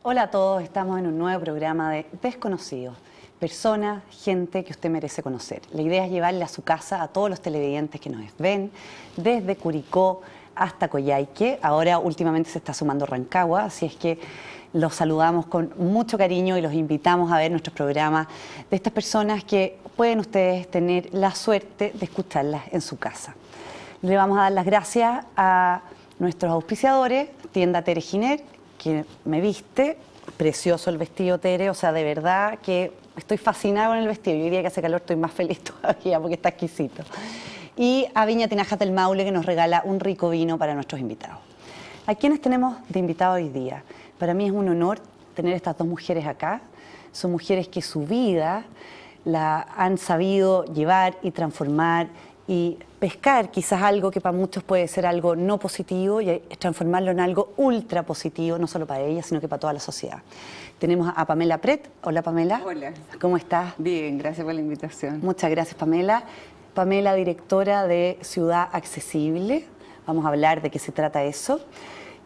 Hola a todos, estamos en un nuevo programa de Desconocidos. Personas, gente que usted merece conocer. La idea es llevarle a su casa a todos los televidentes que nos ven, desde Curicó hasta Coyhaique. Ahora últimamente se está sumando Rancagua, así es que los saludamos con mucho cariño y los invitamos a ver nuestros programas de estas personas que pueden ustedes tener la suerte de escucharlas en su casa. Le vamos a dar las gracias a nuestros auspiciadores, Tienda Tere Giner, que me viste, precioso el vestido, Tere, o sea, de verdad que estoy fascinada con el vestido. Yo diría que hace calor estoy más feliz todavía porque está exquisito. Y a Viña Tinajas del Maule, que nos regala un rico vino para nuestros invitados. ¿A quiénes tenemos de invitados hoy día? Para mí es un honor tener estas dos mujeres acá. Son mujeres que su vida la han sabido llevar y transformar y pescar quizás algo que para muchos puede ser algo no positivo y transformarlo en algo ultra positivo, no solo para ellas, sino que para toda la sociedad. Tenemos a Pamela Pret. Hola, Pamela. Hola. ¿Cómo estás? Bien, gracias por la invitación. Muchas gracias, Pamela. Pamela, directora de Ciudad Accesible. Vamos a hablar de qué se trata eso.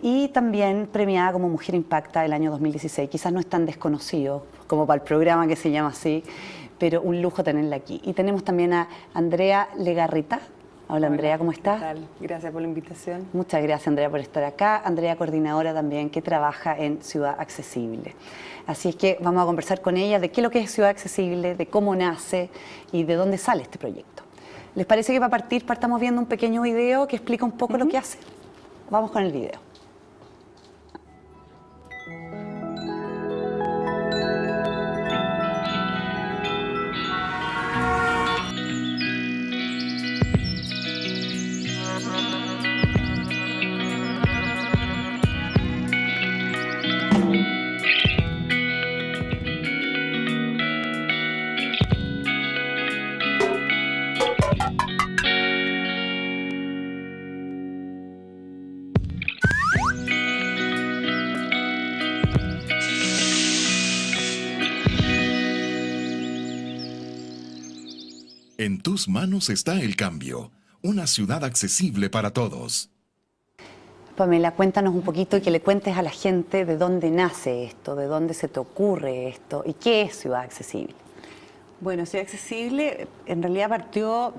Y también premiada como Mujer Impacta el año 2016. Quizás no es tan desconocido como para el programa que se llama así, pero un lujo tenerla aquí. Y tenemos también a Andrea Legarreta. Hola, Andrea, ¿cómo estás? ¿Qué tal? Gracias por la invitación. Muchas gracias, Andrea, por estar acá. Andrea, coordinadora también, que trabaja en Ciudad Accesible. Así es que vamos a conversar con ella de qué es lo que es Ciudad Accesible, de cómo nace y de dónde sale este proyecto. ¿Les parece que para partir partamos viendo un pequeño video que explica un poco lo que hace? Vamos con el video. En tus manos está el cambio, una ciudad accesible para todos. Pamela, cuéntanos un poquito y que le cuentes a la gente de dónde nace esto, de dónde se te ocurre esto y qué es Ciudad Accesible. Bueno, Ciudad Accesible en realidad partió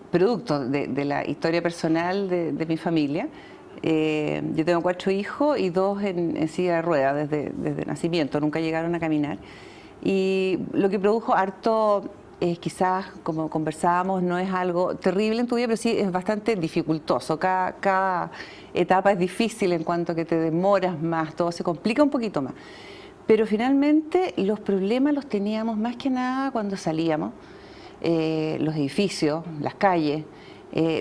producto de la historia personal de mi familia. Yo tengo 4 hijos y 2 en silla de ruedas desde nacimiento, nunca llegaron a caminar. Y lo que produjo harto... quizás, como conversábamos, no es algo terrible en tu vida, pero sí es bastante dificultoso. Cada etapa es difícil en cuanto a que te demoras más, todo se complica un poquito más. Pero finalmente los problemas los teníamos más que nada cuando salíamos, los edificios, las calles,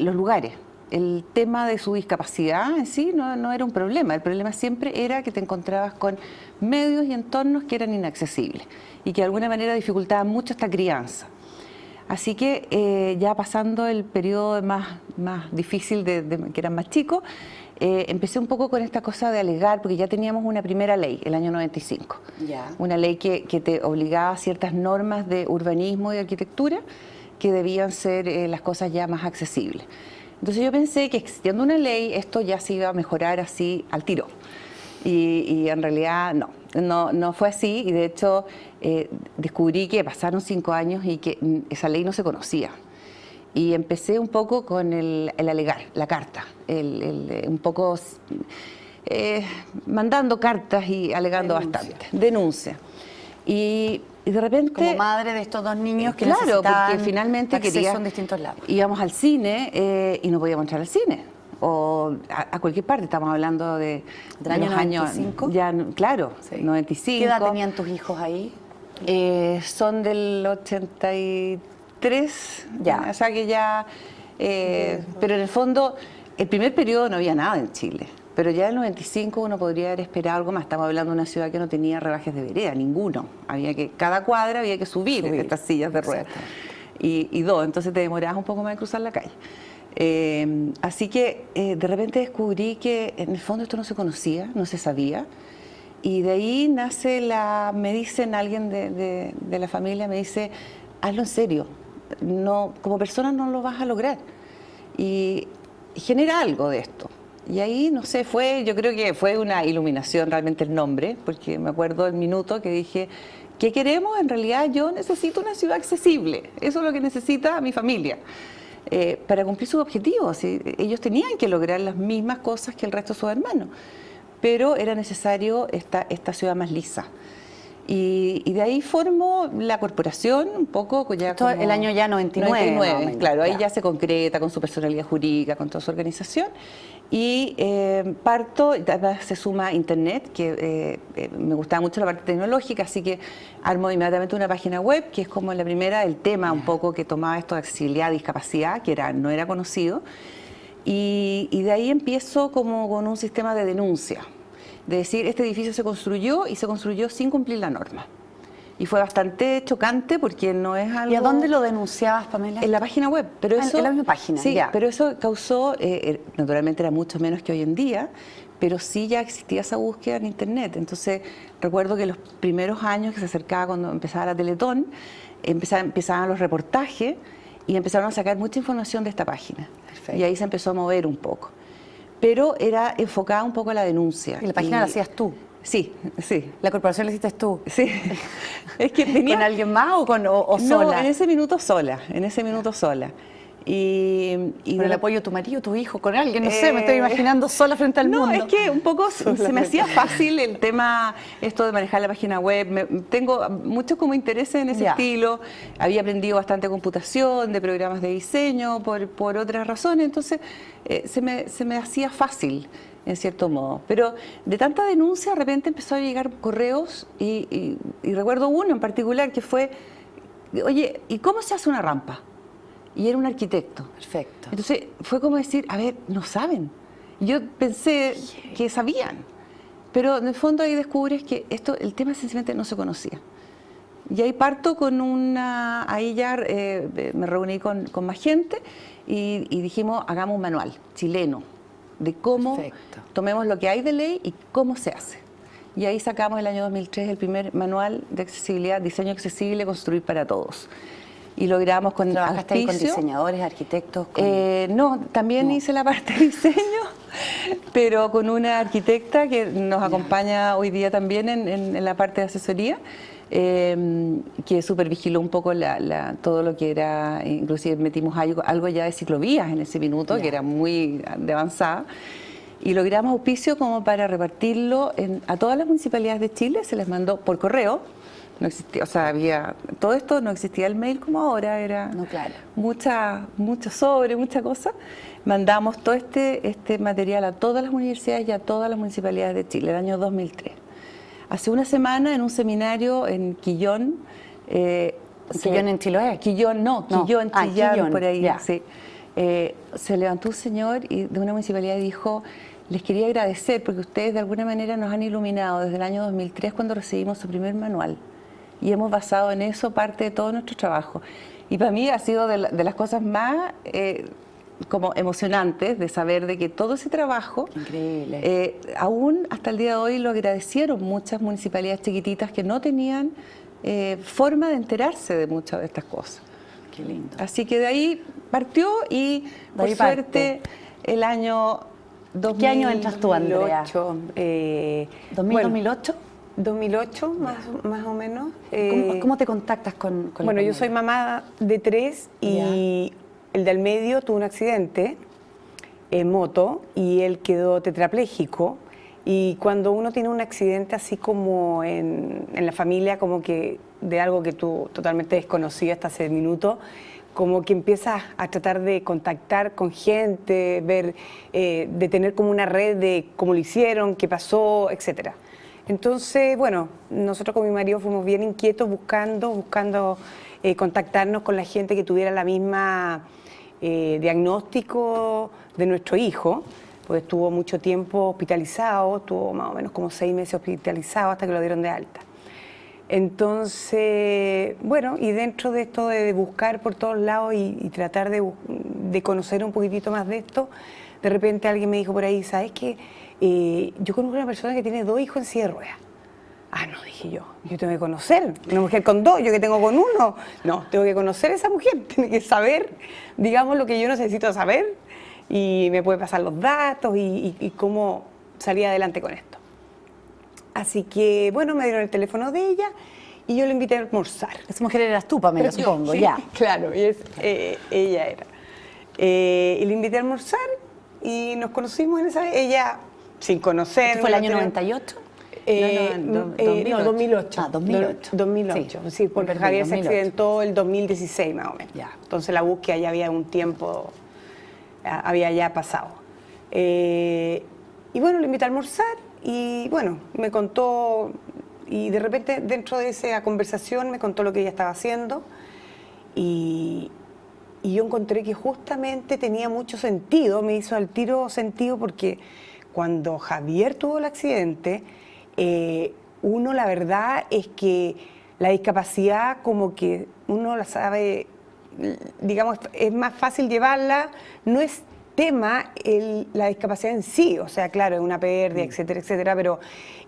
los lugares. El tema de su discapacidad en sí no era un problema, el problema siempre era que te encontrabas con medios y entornos que eran inaccesibles y que de alguna manera dificultaban mucho esta crianza. Así que ya pasando el periodo más difícil, que eran más chicos, empecé un poco con esta cosa de alegar, porque ya teníamos una primera ley, el año 95, una ley que te obligaba a ciertas normas de urbanismo y arquitectura que debían ser las cosas ya más accesibles. Entonces yo pensé que existiendo una ley esto ya se iba a mejorar así al tiro y en realidad no fue así y de hecho descubrí que pasaron 5 años y que esa ley no se conocía y empecé un poco con el alegar, la carta, un poco mandando cartas y alegando bastante, denuncia. Y de repente... Como madre de estos 2 niños que claro, necesitaban porque finalmente acceso en distintos lados. Íbamos al cine y no podíamos entrar al cine. O a cualquier parte, estamos hablando de ¿Del año 95? Ya, claro, Sí. 95. ¿Qué edad tenían tus hijos ahí? Son del 83, Ya. O sea que ya... pero en el fondo, el primer periodo no había nada en Chile. Pero ya en el 95 uno podría haber esperado algo más. Estamos hablando de una ciudad que no tenía rebajes de vereda, ninguno. Cada cuadra había que subir. Estas sillas de ruedas. Y 2, entonces te demorabas un poco más de cruzar la calle. Así que de repente descubrí que en el fondo esto no se conocía, no se sabía. Y de ahí nace me dicen alguien de la familia, me dice, hazlo en serio. No, como persona no lo vas a lograr. Y genera algo de esto. Y ahí, no sé, yo creo que fue una iluminación realmente el nombre, porque me acuerdo el minuto que dije, ¿qué queremos? En realidad yo necesito una ciudad accesible, eso es lo que necesita mi familia. Para cumplir sus objetivos. Ellos tenían que lograr las mismas cosas que el resto de sus hermanos, pero era necesario esta ciudad más lisa. Y de ahí formó la corporación un poco ya como... El año ya 99. Claro, ahí ya se concreta con su personalidad jurídica, con toda su organización. Y parto, además se suma internet, que me gustaba mucho la parte tecnológica, así que armo inmediatamente una página web, que es como la primera, el tema un poco que tomaba esto de accesibilidad, discapacidad, que no era conocido. Y de ahí empiezo como con un sistema de denuncia. De decir, este edificio se construyó y se construyó sin cumplir la norma. Y fue bastante chocante porque no es algo... ¿Y a dónde lo denunciabas, Pamela? En la página web. Pero eso, en la misma página, sí, ya. Pero eso causó, naturalmente era mucho menos que hoy en día, pero sí ya existía esa búsqueda en internet. Entonces, recuerdo que los primeros años que se acercaba cuando empezaba la Teletón, empezaban los reportajes y empezaron a sacar mucha información de esta página. Perfecto. Y ahí se empezó a mover un poco. Pero era enfocada un poco a la denuncia. ¿Y la página la hacías tú? Sí, sí. ¿La corporación la hiciste tú? Sí. Es que tenía... ¿Con alguien más o sola? No, en ese minuto sola, Y ¿Con el apoyo de tu marido, tu hijo, con alguien? No sé, me estoy imaginando sola frente al mundo. No, es que un poco se me hacía fácil el tema, esto de manejar la página web. Tengo muchos como intereses en ese estilo. Había aprendido bastante computación, de programas de diseño, por otras razones. Entonces, se me hacía fácil, en cierto modo. Pero de tanta denuncia, de repente empezó a llegar correos y recuerdo uno en particular que fue, oye, ¿y cómo se hace una rampa? Y era un arquitecto. Perfecto. Entonces fue como decir, a ver, no saben. Yo pensé que sabían, pero en el fondo ahí descubres que el tema sencillamente no se conocía. Y ahí parto con ahí ya me reuní con más gente y dijimos, hagamos un manual chileno de cómo tomemos lo que hay de ley y cómo se hace. Y ahí sacamos el año 2003 el primer manual de accesibilidad, diseño accesible, construir para todos. Y logramos con ¿Trabajaste ahí con diseñadores, arquitectos? No, también hice la parte de diseño, pero con una arquitecta que nos acompaña hoy día también en la parte de asesoría, que supervigiló un poco todo lo que era, inclusive metimos algo ya de ciclovías en ese minuto, que era muy de avanzada, y logramos auspicio como para repartirlo a todas las municipalidades de Chile, se les mandó por correo. No existía, o sea, todo esto, no existía el mail como ahora, era mucho sobre, mucha cosa. Mandamos todo este material a todas las universidades y a todas las municipalidades de Chile, el año 2003. Hace una semana, en un seminario en Quillón... ¿Quillón en Chiloé? Quillón, Quillón, Quillón, por ahí, sí. Se levantó un señor de una municipalidad y dijo, les quería agradecer porque ustedes de alguna manera nos han iluminado desde el año 2003 cuando recibimos su primer manual. Y hemos basado en eso parte de todo nuestro trabajo. Y para mí ha sido de las cosas más como emocionantes de saber de que todo ese trabajo, increíble, aún hasta el día de hoy lo agradecieron muchas municipalidades chiquititas que no tenían forma de enterarse de muchas de estas cosas. Qué lindo. Así que de ahí partió y por suerte el año 2008. ¿Qué año entras tú, Andrea? 2008. 2008, más o menos. ¿Cómo te contactas con la Bueno, yo soy mamá de 3 y el del medio tuvo un accidente en moto y él quedó tetrapléjico. Y cuando uno tiene un accidente así como en la familia, como que de algo que tú totalmente desconocías hasta hace minutos, como que empiezas a tratar de contactar con gente, de tener como una red de cómo lo hicieron, qué pasó, etcétera. Entonces, bueno, nosotros con mi marido fuimos bien inquietos buscando contactarnos con la gente que tuviera la misma diagnóstico de nuestro hijo, pues estuvo mucho tiempo hospitalizado, estuvo más o menos como 6 meses hospitalizado hasta que lo dieron de alta. Entonces, bueno, y dentro de esto de buscar por todos lados y tratar de conocer un poquitito más de esto, de repente alguien me dijo por ahí, ¿sabes qué? Yo conozco a una persona que tiene 2 hijos en silla de ruedas. Ah, no, dije yo tengo que conocer, una mujer con 2, yo que tengo con 1. No, tengo que conocer a esa mujer, tiene que saber, digamos, lo que yo necesito saber. y me puede pasar los datos y cómo salir adelante con esto. Así que, bueno, me dieron el teléfono de ella y yo la invité a almorzar. Esa mujer eras tú, Pamela, supongo, ya. Claro, ella era. Y la invité a almorzar y nos conocimos en esa... Ella, sin conocer... ¿Esto fue el año 98? No, 2008. Ah, 2008. 2008, sí, porque perfecto, Javier 2008. se accidentó el 2016 más o menos. Ya. Entonces la búsqueda ya había un tiempo, había ya pasado. Y bueno, le invité a almorzar y bueno, me contó, y de repente dentro de esa conversación me contó lo que ella estaba haciendo y yo encontré que justamente tenía mucho sentido, me hizo al tiro sentido porque cuando Javier tuvo el accidente, uno la verdad es que la discapacidad como que uno la sabe, digamos, es más fácil llevarla, no es tema la discapacidad en sí, o sea, claro, es una pérdida, etcétera, etcétera, pero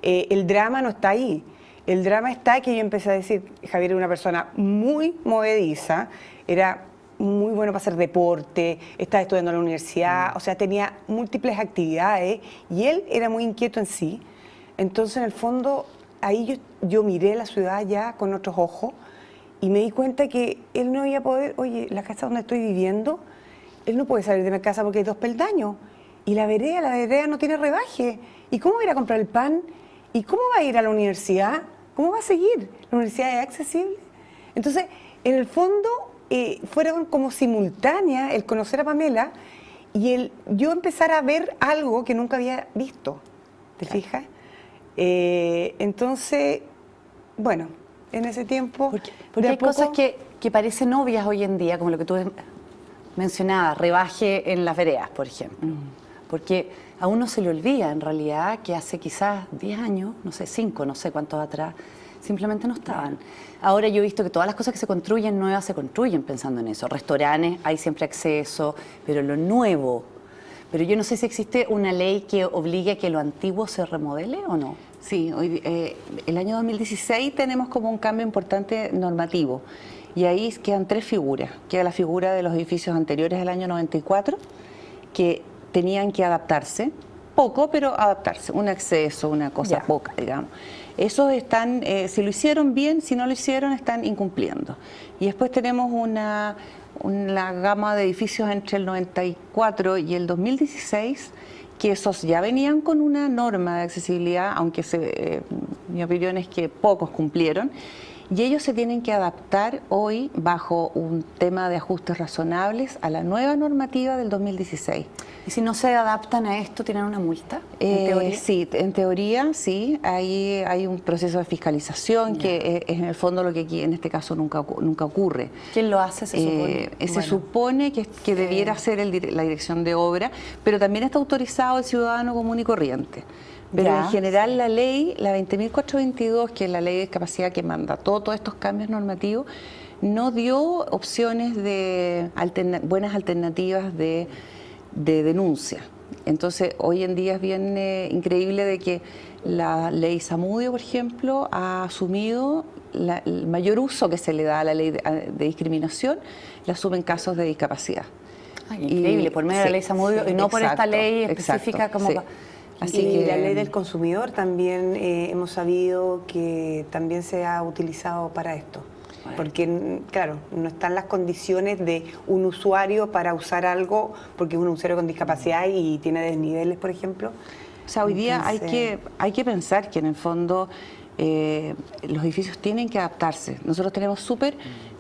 el drama no está ahí. El drama está que yo empecé a decir, Javier era una persona muy movediza, era muy bueno para hacer deporte, estaba estudiando en la universidad, o sea, tenía múltiples actividades y él era muy inquieto en sí. Entonces, en el fondo, ahí yo miré la ciudad ya con otros ojos y me di cuenta que él no iba a poder, oye, la casa donde estoy viviendo, él no puede salir de mi casa porque hay 2 peldaños y la vereda no tiene rebaje. ¿Y cómo va a ir a comprar el pan? ¿Y cómo va a ir a la universidad? ¿Cómo va a seguir? ¿La universidad es accesible? Entonces, en el fondo, fueron como simultáneas el conocer a Pamela y yo empezar a ver algo que nunca había visto. ¿Te fijas? Entonces, bueno, en ese tiempo... Porque hay cosas que parecen obvias hoy en día, como lo que tú mencionabas, rebaje en las veredas, por ejemplo. Porque a uno se le olvida, en realidad, que hace quizás 10 años, no sé, 5, no sé cuántos atrás, simplemente no estaban. Ahora yo he visto que todas las cosas que se construyen nuevas se construyen pensando en eso. Restaurantes, hay siempre acceso, pero lo nuevo... Pero yo no sé si existe una ley que obligue a que lo antiguo se remodele o no. Sí, el año 2016 tenemos como un cambio importante normativo y ahí quedan 3 figuras. Queda la figura de los edificios anteriores al año 94 que tenían que adaptarse, poco, pero adaptarse, un acceso, una cosa poca, digamos. Esos están, si lo hicieron bien, si no lo hicieron, están incumpliendo. Y después tenemos una gama de edificios entre el 94 y el 2016, que esos ya venían con una norma de accesibilidad, aunque mi opinión es que pocos cumplieron, y ellos se tienen que adaptar hoy bajo un tema de ajustes razonables a la nueva normativa del 2016. ¿Y si no se adaptan a esto, tienen una multa? ¿En teoría? Sí, en teoría sí. Hay un proceso de fiscalización que es en el fondo lo que aquí en este caso nunca ocurre. ¿Quién lo hace, se supone? Se supone que debiera ser la dirección de obra, pero también está autorizado el ciudadano común y corriente. Pero en general la ley, la 20.422, que es la ley de discapacidad que manda todos estos cambios normativos, no dio opciones de buenas alternativas de denuncia. Entonces, hoy en día es bien increíble de que la ley Zamudio, por ejemplo, ha asumido el mayor uso que se le da a la ley de discriminación, la asume en casos de discapacidad. Ay, increíble, por medio de la ley Zamudio y no por esta ley específica como... Así que la ley del consumidor también hemos sabido que también se ha utilizado para esto. Porque, claro, no están las condiciones de un usuario para usar algo porque es un usuario con discapacidad y tiene desniveles, por ejemplo. O sea, hoy día hay que pensar que en el fondo los edificios tienen que adaptarse. Nosotros tenemos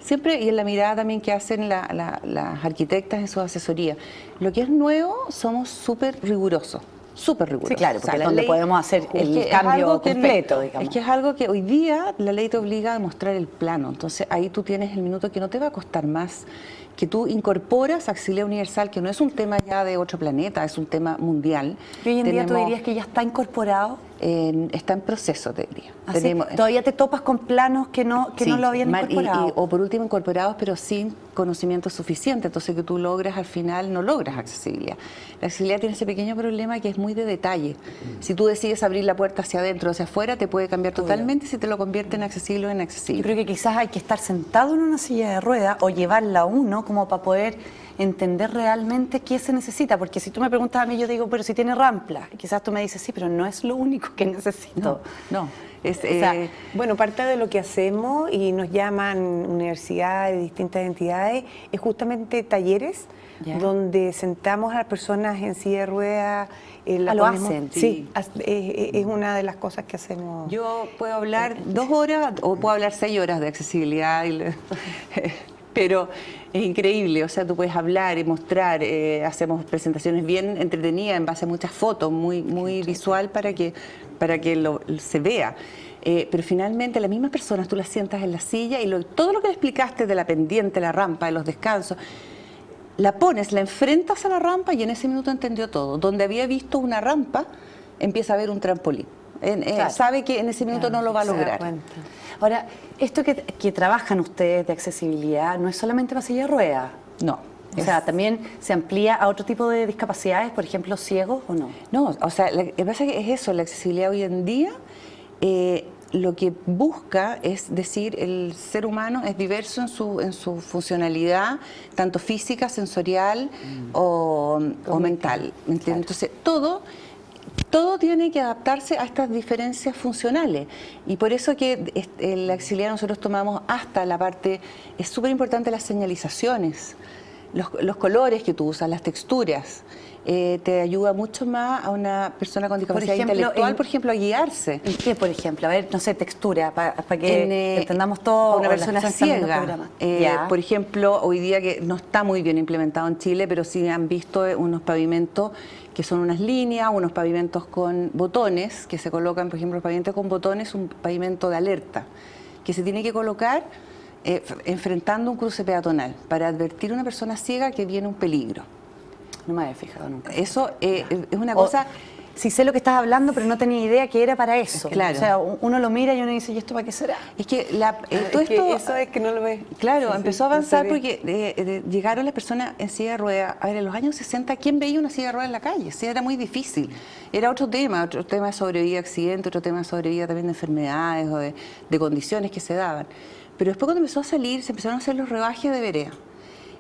siempre, y en la mirada también que hacen las arquitectas en su asesoría, lo que es nuevo somos súper rigurosos. Súper riguroso. Sí, claro, porque o sea, es donde podemos hacer el cambio completo, digamos. Es que es algo que hoy día la ley te obliga a mostrar el plano. Entonces ahí tú tienes el minuto que no te va a costar más, que tú incorporas accesibilidad universal, que no es un tema ya de otro planeta, es un tema mundial. ¿Y hoy en día tú dirías que ya está incorporado? Está en proceso, te diría. ¿Todavía te topas con planos que no lo habían incorporado? O por último incorporados, pero sin conocimiento suficiente, entonces que tú logras al final, no logras accesibilidad. La accesibilidad tiene ese pequeño problema que es muy de detalle. Si tú decides abrir la puerta hacia adentro o hacia afuera, te puede cambiar totalmente si te lo convierte en accesible o inaccesible. Yo creo que quizás hay que estar sentado en una silla de ruedas o llevarla a uno como para poder entender realmente qué se necesita, porque si tú me preguntas a mí, yo digo, pero si tiene rampla, quizás tú me dices, sí, pero no es lo único que necesito. No. O sea, bueno, parte de lo que hacemos y nos llaman universidades, distintas entidades, es justamente talleres donde sentamos a las personas en silla de ruedas. Lo hacen. Sí, es una de las cosas que hacemos. Yo puedo hablar 2 horas o puedo hablar 6 horas de accesibilidad, pero es increíble, o sea, tú puedes hablar y mostrar, hacemos presentaciones bien entretenidas en base a muchas fotos, muy visual para que se vea. Pero finalmente las mismas personas tú las sientas en la silla y todo lo que le explicaste de la pendiente, la rampa, de los descansos, la pones, la enfrentas a la rampa y en ese minuto entendió todo. Donde había visto una rampa, empieza a ver un trampolín. Claro. Sabe que en ese minuto no lo va a lograr. Ahora, esto que trabajan ustedes de accesibilidad no es solamente para silla de ruedas. No. O sea, ¿también se amplía a otro tipo de discapacidades, por ejemplo, ciegos o no? No, o sea, lo que pasa es eso, la accesibilidad hoy en día lo que busca es decir, el ser humano es diverso en su funcionalidad, tanto física, sensorial o mental. Claro. Entonces, todo tiene que adaptarse a estas diferencias funcionales y por eso que en la accesibilidad nosotros tomamos hasta la parte, es súper importante las señalizaciones, los colores que tú usas, las texturas. Te ayuda mucho más a una persona con discapacidad intelectual, por ejemplo, a guiarse. ¿En qué, por ejemplo? A ver, no sé, textura, para que entendamos todo. Una persona ciega. Por ejemplo, hoy día que no está muy bien implementado en Chile, pero sí han visto unos pavimentos que son unas líneas, unos pavimentos con botones, que se colocan, por ejemplo, el pavimento con botones, un pavimento de alerta, que se tiene que colocar enfrentando un cruce peatonal, para advertir a una persona ciega que viene un peligro. No me había fijado nunca. Eso es una cosa... Sí sé lo que estás hablando, pero no tenía idea que era para eso. Claro. O sea, uno lo mira y uno dice, ¿y esto para qué será? Es que todo esto... eso es que no lo ves. Claro, empezó a avanzar porque llegaron las personas en silla de ruedas. A ver, en los años 60, ¿quién veía una silla de ruedas en la calle? Sí, era muy difícil. Era otro tema de sobrevida a accidentes, otro tema de sobrevida también de enfermedades o de condiciones que se daban. Pero después cuando empezó a salir, se empezaron a hacer los rebajes de vereda.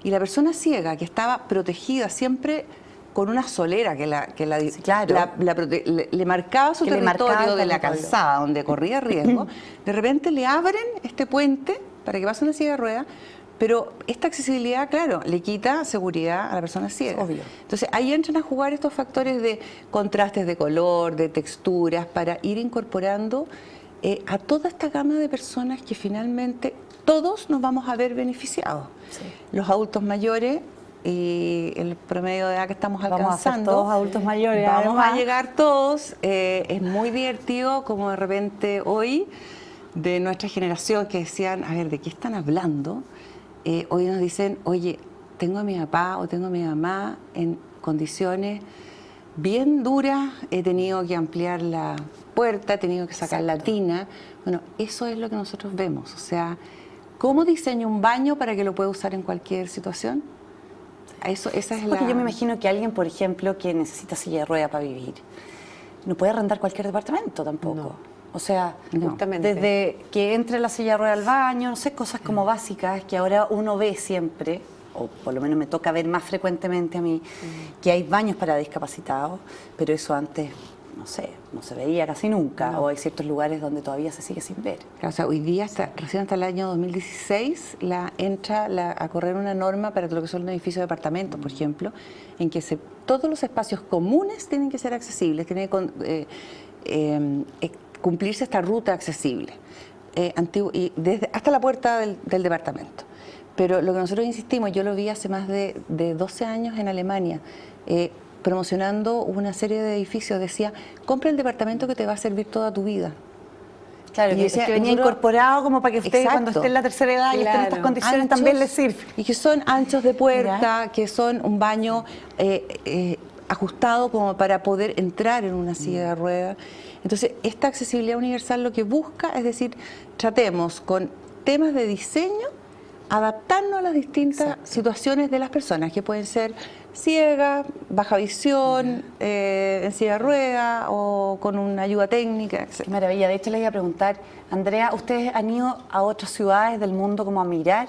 Y la persona ciega, que estaba protegida siempre con una solera que le marcaba su territorio de la calzada donde corría riesgo, de repente le abren este puente para que pase una silla de ruedas, pero esta accesibilidad, claro, le quita seguridad a la persona ciega. Obvio. Entonces ahí entran a jugar estos factores de contrastes de color, de texturas, para ir incorporando a toda esta gama de personas que finalmente todos nos vamos a ver beneficiados. Sí. Los adultos mayores y el promedio de edad que estamos alcanzando. Vamos a ser todos adultos mayores. Vamos a llegar todos. Es muy divertido como de repente hoy de nuestra generación que decían, a ver, ¿de qué están hablando? Hoy nos dicen, oye, tengo a mi papá o tengo a mi mamá en condiciones bien duras, he tenido que ampliar la puerta, he tenido que sacar la tina. Bueno, eso es lo que nosotros vemos. O sea, ¿cómo diseño un baño para que lo pueda usar en cualquier situación? Esa es porque yo me imagino que alguien, por ejemplo, que necesita silla de rueda para vivir, no puede arrendar cualquier departamento tampoco. No. O sea, desde que entre la silla de rueda al baño, no sé, cosas como básicas que ahora uno ve siempre, o por lo menos me toca ver más frecuentemente a mí, que hay baños para discapacitados, pero eso antes, no sé, no se veía casi nunca, o hay ciertos lugares donde todavía se sigue sin ver. Claro, o sea, hoy día, recién hasta el año 2016, entra a correr una norma para lo que son los edificios de departamentos, por ejemplo, en que todos los espacios comunes tienen que ser accesibles, tienen que cumplirse esta ruta accesible, y hasta la puerta del departamento. Pero lo que nosotros insistimos, yo lo vi hace más de 12 años en Alemania, promocionando una serie de edificios, decía, compra el departamento que te va a servir toda tu vida. Claro, y decía, que venía incorporado como para que usted cuando esté en la tercera edad y esté en estas condiciones anchos, también le sirve. Y que son anchos de puerta, que son un baño ajustado como para poder entrar en una silla de ruedas. Entonces, esta accesibilidad universal lo que busca es decir, tratemos con temas de diseño, adaptarnos a las distintas situaciones de las personas, que pueden ser ciegas, baja visión, en silla de ruedas o con una ayuda técnica, etc. Maravilla. De hecho, les iba a preguntar, Andrea, ¿ustedes han ido a otras ciudades del mundo como a mirar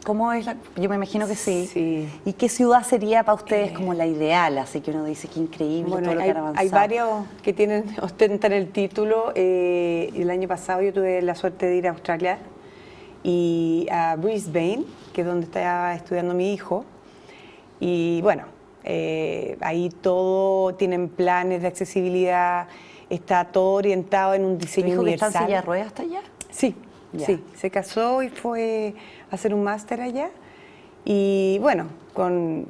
¿Cómo es yo me imagino que sí. Sí. ¿Y qué ciudad sería para ustedes como la ideal? Así que uno dice que increíble Bueno, todo lo que han avanzado. hay varios que ostentan el título. El año pasado yo tuve la suerte de ir a Australia y a Brisbane, que es donde estaba estudiando mi hijo. Y bueno, ahí todo tienen planes de accesibilidad, está todo orientado en un diseño ¿Tu hijo universal. que está en silla de ruedas hasta allá? Sí, Ya. sí, se casó y fue a hacer un máster allá. Y bueno, con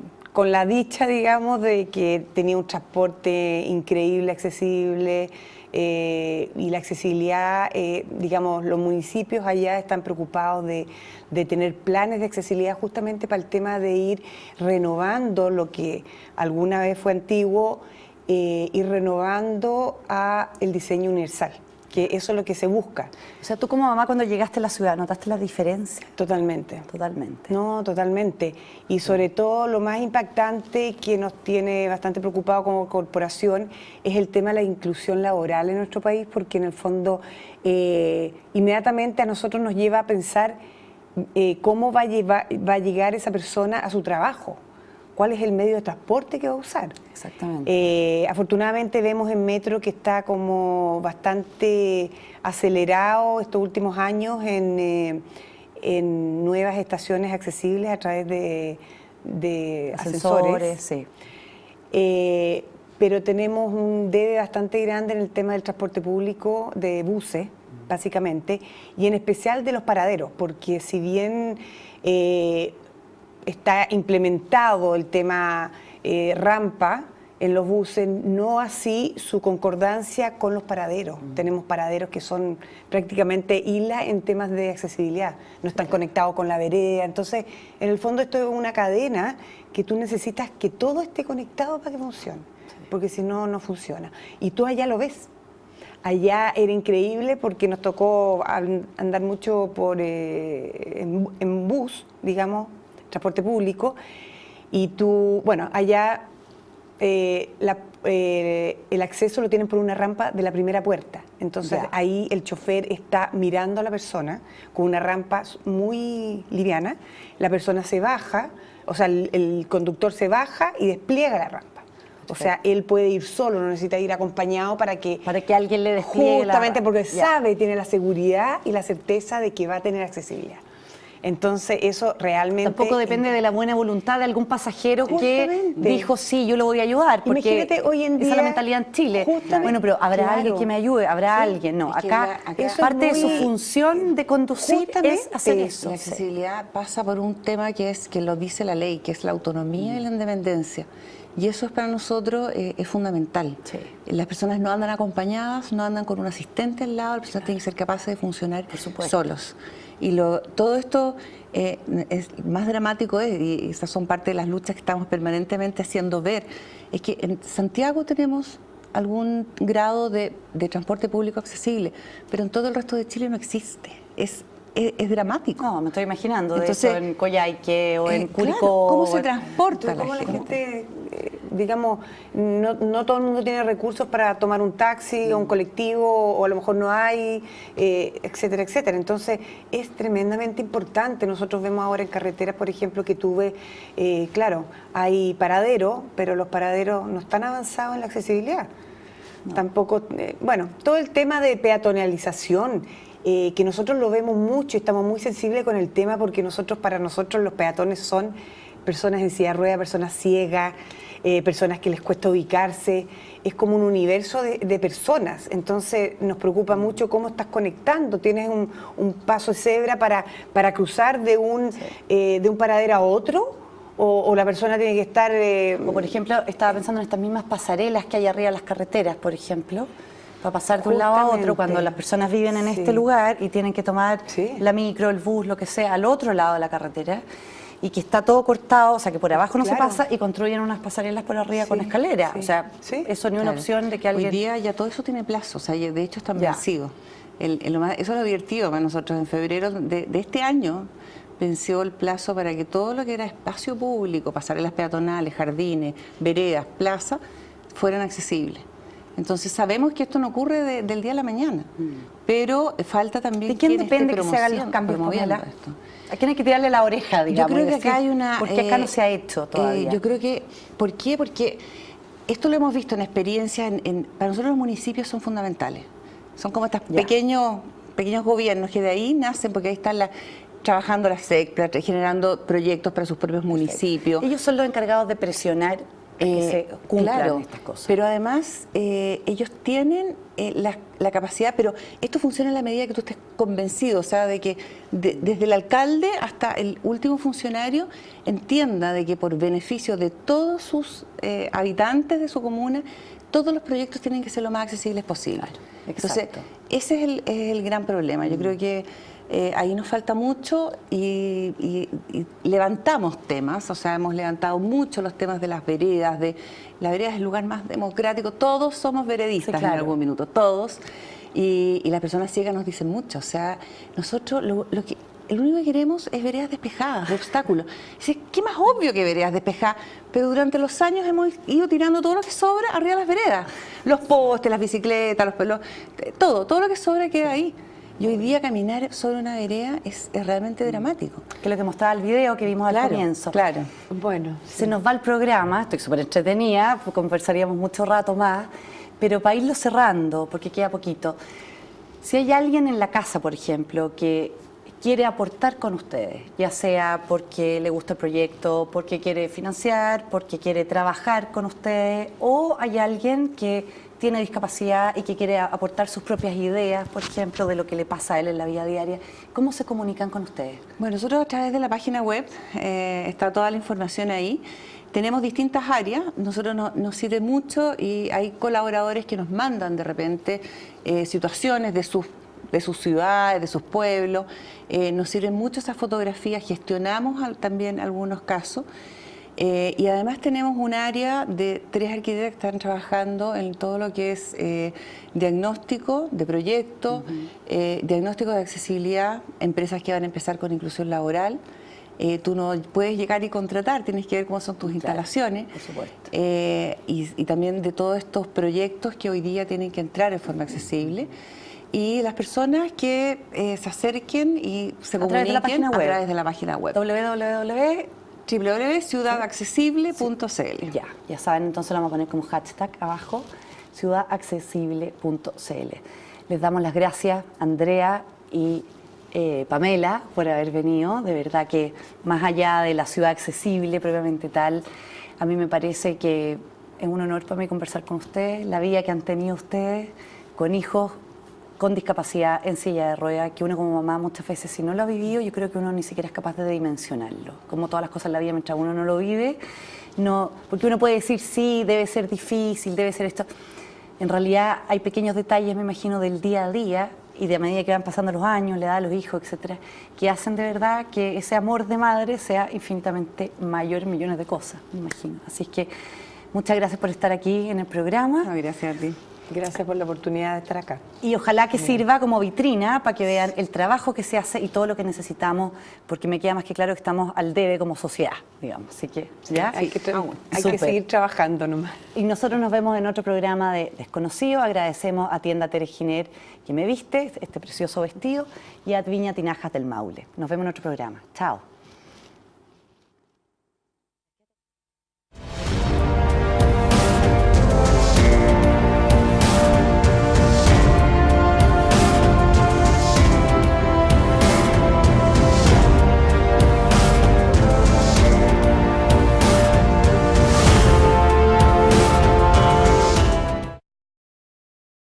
la dicha, digamos, de que tenía un transporte increíble, accesible, y la accesibilidad, digamos, los municipios allá están preocupados de tener planes de accesibilidad justamente para el tema de ir renovando lo que alguna vez fue antiguo, y renovando a el diseño universal, que eso es lo que se busca. O sea, tú como mamá cuando llegaste a la ciudad, ¿notaste la diferencia? Totalmente. Totalmente. No, totalmente. Y sobre todo lo más impactante que nos tiene bastante preocupado como corporación es el tema de la inclusión laboral en nuestro país, porque en el fondo inmediatamente a nosotros nos lleva a pensar cómo va a llegar esa persona a su trabajo, cuál es el medio de transporte que va a usar. Exactamente. Afortunadamente vemos en Metro que está como bastante acelerado estos últimos años en nuevas estaciones accesibles a través de ascensores. Sí. Pero tenemos un debe bastante grande en el tema del transporte público, de buses, básicamente, y en especial de los paraderos, porque si bien está implementado el tema rampa en los buses, no así su concordancia con los paraderos. Tenemos paraderos que son prácticamente islas en temas de accesibilidad, no están conectados con la vereda. Entonces, en el fondo esto es una cadena que tú necesitas que todo esté conectado para que funcione, porque si no, no funciona. Y tú allá lo ves. Allá era increíble porque nos tocó andar mucho en bus, digamos, transporte público, y tú, bueno, allá el acceso lo tienen por una rampa de la primera puerta. Entonces ahí el chofer está mirando a la persona con una rampa muy liviana, la persona se baja, o sea, el conductor se baja y despliega la rampa. O sea, él puede ir solo, no necesita ir acompañado para que alguien le despliegue justamente porque sabe, tiene la seguridad y la certeza de que va a tener accesibilidad. Entonces eso realmente... Tampoco depende de la buena voluntad de algún pasajero que dijo, sí, yo lo voy a ayudar, porque imagínate hoy en día, esa es la mentalidad en Chile. Bueno, pero ¿habrá alguien que me ayude? ¿Habrá alguien? No, acá parte de su función de conducir es hacer eso. La accesibilidad pasa por un tema que lo dice la ley, que es la autonomía y la independencia. Y eso es para nosotros es fundamental. Sí. Las personas no andan acompañadas, no andan con un asistente al lado, las personas tienen que ser capaces de funcionar solos. Y todo esto es más dramático, y esas son parte de las luchas que estamos permanentemente haciendo ver, es que en Santiago tenemos algún grado de transporte público accesible, pero en todo el resto de Chile no existe. Es dramático. No, me estoy imaginando. Entonces, de eso en Coyhaique o en Curicó. Claro, ¿cómo se transporta ¿Cómo la la gente? gente, digamos, no todo el mundo tiene recursos para tomar un taxi o un colectivo, o a lo mejor no hay, etcétera, etcétera? Entonces, es tremendamente importante. Nosotros vemos ahora en carreteras, por ejemplo, que claro, hay paraderos, pero los paraderos no están avanzados en la accesibilidad. No. Tampoco, bueno, todo el tema de peatonalización, que nosotros lo vemos mucho y estamos muy sensibles con el tema, porque para nosotros los peatones son personas en silla de ruedas, personas ciegas, personas que les cuesta ubicarse, es como un universo de personas. Entonces nos preocupa mucho cómo estás conectando, tienes un paso de cebra para cruzar de un paradero a otro, o la persona tiene que estar... O por ejemplo, estaba pensando en estas mismas pasarelas que hay arriba de las carreteras, por ejemplo, para pasar de un lado a otro, cuando las personas viven en este lugar y tienen que tomar la micro, el bus, lo que sea, al otro lado de la carretera, y que está todo cortado, o sea, que por abajo no se pasa, y construyen unas pasarelas por arriba con escalera. O sea, eso ni una opción de que alguien... Hoy día ya todo eso tiene plazo, o sea, de hecho están vencidos. Eso es lo divertido para nosotros. En febrero de este año venció el plazo para que todo lo que era espacio público, pasarelas peatonales, jardines, veredas, plazas, fueran accesibles. Entonces sabemos que esto no ocurre del día a la mañana, pero falta también ¿De quién quien depende esté que se hagan los cambios, promoviendo Pamela? esto. ¿A quién hay que tirarle la oreja, digamos? Yo creo que y decir, acá hay una... ¿por qué acá no se ha hecho todavía? Yo creo que... ¿Por qué? Porque esto lo hemos visto en experiencias, para nosotros los municipios son fundamentales. Son como estos pequeños gobiernos que de ahí nacen, porque ahí están trabajando las SEC, generando proyectos para sus propios municipios. Ellos son los encargados de presionar que se cumplan estas cosas. Pero además ellos tienen la capacidad, pero esto funciona en la medida que tú estés convencido, o sea, de que desde el alcalde hasta el último funcionario entienda de que por beneficio de todos sus habitantes de su comuna, todos los proyectos tienen que ser lo más accesibles posible. Claro, entonces, ese es el gran problema. Yo creo que ahí nos falta mucho y levantamos temas, o sea, hemos levantado mucho los temas de las veredas, la vereda es el lugar más democrático, todos somos veredistas en algún minuto, todos, y las personas ciegas nos dicen mucho, o sea, nosotros lo único que queremos es veredas despejadas, de obstáculos. Dice, ¿qué más obvio que veredas despejadas? Pero durante los años hemos ido tirando todo lo que sobra arriba de las veredas, los postes, las bicicletas, los pelos, todo lo que sobra queda ahí. Y hoy día caminar sobre una vereda es realmente dramático. Que es lo que mostraba el video que vimos al comienzo. Claro. Bueno, Se nos va el programa, estoy súper entretenida, conversaríamos mucho rato más, pero para irlo cerrando, porque queda poquito, si hay alguien en la casa, por ejemplo, que quiere aportar con ustedes, ya sea porque le gusta el proyecto, porque quiere financiar, porque quiere trabajar con ustedes, o hay alguien que tiene discapacidad y que quiere aportar sus propias ideas, por ejemplo, de lo que le pasa a él en la vida diaria, ¿cómo se comunican con ustedes? Bueno, nosotros a través de la página web, está toda la información ahí. Tenemos distintas áreas, nosotros nos sirve mucho y hay colaboradores que nos mandan de repente situaciones de sus ciudades, de sus pueblos. Nos sirven mucho esas fotografías, gestionamos también algunos casos. Y además tenemos un área de 3 arquitectos que están trabajando en todo lo que es diagnóstico de proyectos, diagnóstico de accesibilidad, empresas que van a empezar con inclusión laboral. Tú no puedes llegar y contratar, tienes que ver cómo son tus instalaciones. Por supuesto. Y también de todos estos proyectos que hoy día tienen que entrar en forma accesible. Y las personas que se acerquen y se comuniquen a través de la página web. www.ciudadaccesible.cl. Ya saben, entonces lo vamos a poner como hashtag abajo, ciudadaccesible.cl. Les damos las gracias, Andrea y Pamela, por haber venido. De verdad que más allá de la ciudad accesible propiamente tal, a mí me parece que es un honor para mí conversar con ustedes, la vida que han tenido ustedes, con hijos con discapacidad en silla de ruedas, que uno como mamá muchas veces, si no lo ha vivido, yo creo que uno ni siquiera es capaz de dimensionarlo. Como todas las cosas en la vida, mientras uno no lo vive, no, porque uno puede decir, sí, debe ser difícil, debe ser esto. En realidad hay pequeños detalles, me imagino, del día a día, y de medida que van pasando los años, la edad de los hijos, etcétera, que hacen de verdad que ese amor de madre sea infinitamente mayor en millones de cosas, me imagino. Así es que muchas gracias por estar aquí en el programa. No, gracias a ti. Gracias por la oportunidad de estar acá. Y ojalá que sirva como vitrina para que vean el trabajo que se hace y todo lo que necesitamos, porque me queda más que claro que estamos al debe como sociedad, digamos. Así que ya Hay que seguir trabajando nomás. Y nosotros nos vemos en otro programa de Desconocido. Agradecemos a Tienda Tere Giner que me viste este precioso vestido y a Viña Tinajas del Maule. Nos vemos en otro programa. Chao.